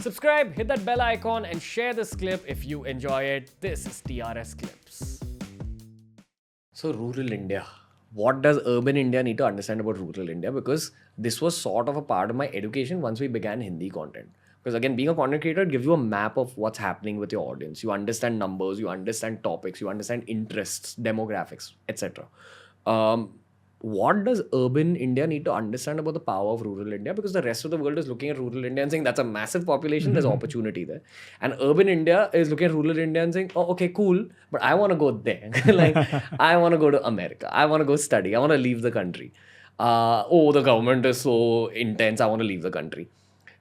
Subscribe, hit that bell icon, and share this clip if you enjoy it. This is TRS Clips. So, rural India. What does urban India need to understand about rural India? Because this was sort of a part of my education once we began Hindi content. Because again, being a content creator, it gives you a map of what's happening with your audience. You understand numbers, you understand topics, you understand interests, demographics, etc. What does urban India need to understand about the power of rural India? Because the rest of the world is looking at rural India and saying that's a massive population, there's opportunity there. And urban India is looking at rural India and saying, oh, okay, cool, but I want to go there. Like, I want to go to America. I want to go study. I want to leave the country. The government is so intense. I want to leave the country.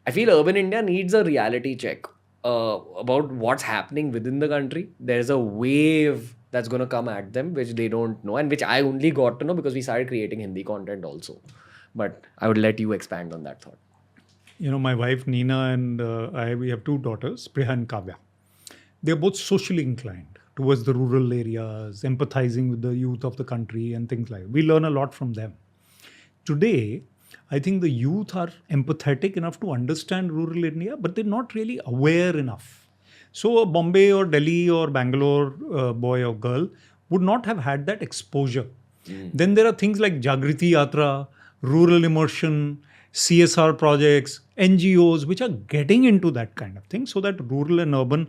I feel urban India needs a reality check about what's happening within the country. There's a wave that's going to come at them, which they don't know, and which I only got to know because we started creating Hindi content also. But I would let you expand on that thought. You know, my wife Nina and we have two daughters, Priya and Kavya. They're both socially inclined towards the rural areas, empathizing with the youth of the country and things like that. We learn a lot from them. Today, I think the youth are empathetic enough to understand rural India, but they're not really aware enough. So a Bombay or Delhi or Bangalore boy or girl would not have had that exposure. Then there are things like Jagriti Yatra, rural immersion, CSR projects, NGOs, which are getting into that kind of thing so that rural and urban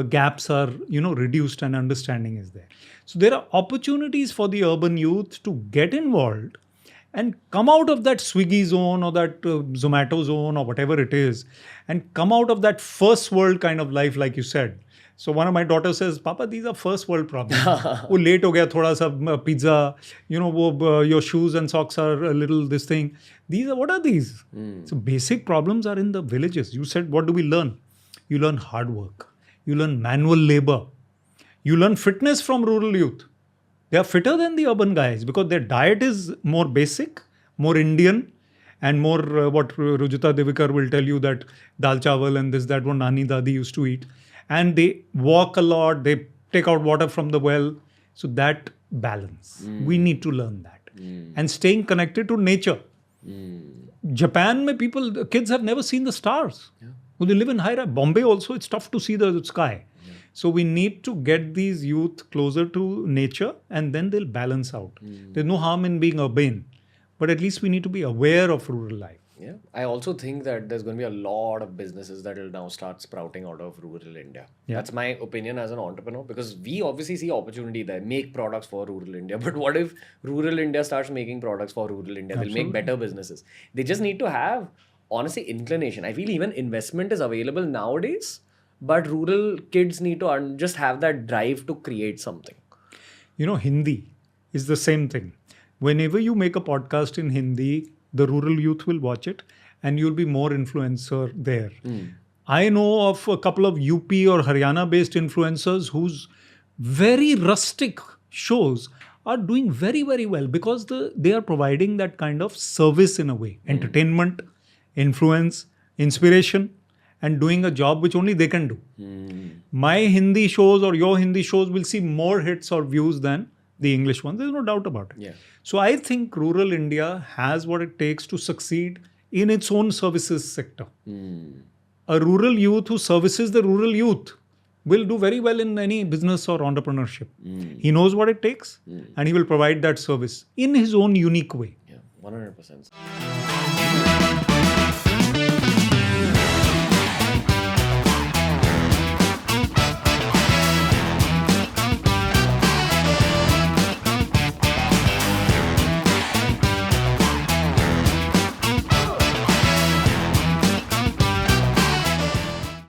gaps are, reduced and understanding is there. So there are opportunities for the urban youth to get involved and come out of that Swiggy zone or that Zomato zone or whatever it is, and come out of that first world kind of life, like you said. So one of my daughters says, Papa, these are first world problems. Oh, late ho gaya thoda sa pizza, your shoes and socks are a little this thing. What are these? So basic problems are in the villages. You said, what do we learn? You learn hard work. You learn manual labor. You learn fitness from rural youth. They are fitter than the urban guys because their diet is more basic, more Indian, and more what Rujita Devikar will tell you that dal chawal and this, that, what Nani Dadi used to eat. And they walk a lot, they take out water from the well. So that balance, we need to learn that. And staying connected to nature. Japan, kids have never seen the stars. Yeah. They live in high. Bombay also, it's tough to see the sky. So we need to get these youth closer to nature and then they'll balance out. There's no harm in being urban, but at least we need to be aware of rural life. Yeah, I also think that there's going to be a lot of businesses that will now start sprouting out of rural India. Yeah. That's my opinion as an entrepreneur because we obviously see opportunity there, make products for rural India. But what if rural India starts making products for rural India? They'll make better businesses. They just need to have, honestly, inclination. I feel even investment is available nowadays. But rural kids need to just have that drive to create something. Hindi is the same thing. Whenever you make a podcast in Hindi, the rural youth will watch it and you'll be more influencer there. I know of a couple of UP or Haryana-based influencers whose very rustic shows are doing very, very well because they are providing that kind of service in a way. Entertainment, influence, inspiration, and doing a job which only they can do. My Hindi shows or your Hindi shows will see more hits or views than the English ones. There's no doubt about it. Yeah. So I think rural India has what it takes to succeed in its own services sector. A rural youth who services the rural youth will do very well in any business or entrepreneurship. He knows what it takes and he will provide that service in his own unique way. Yeah, 100%.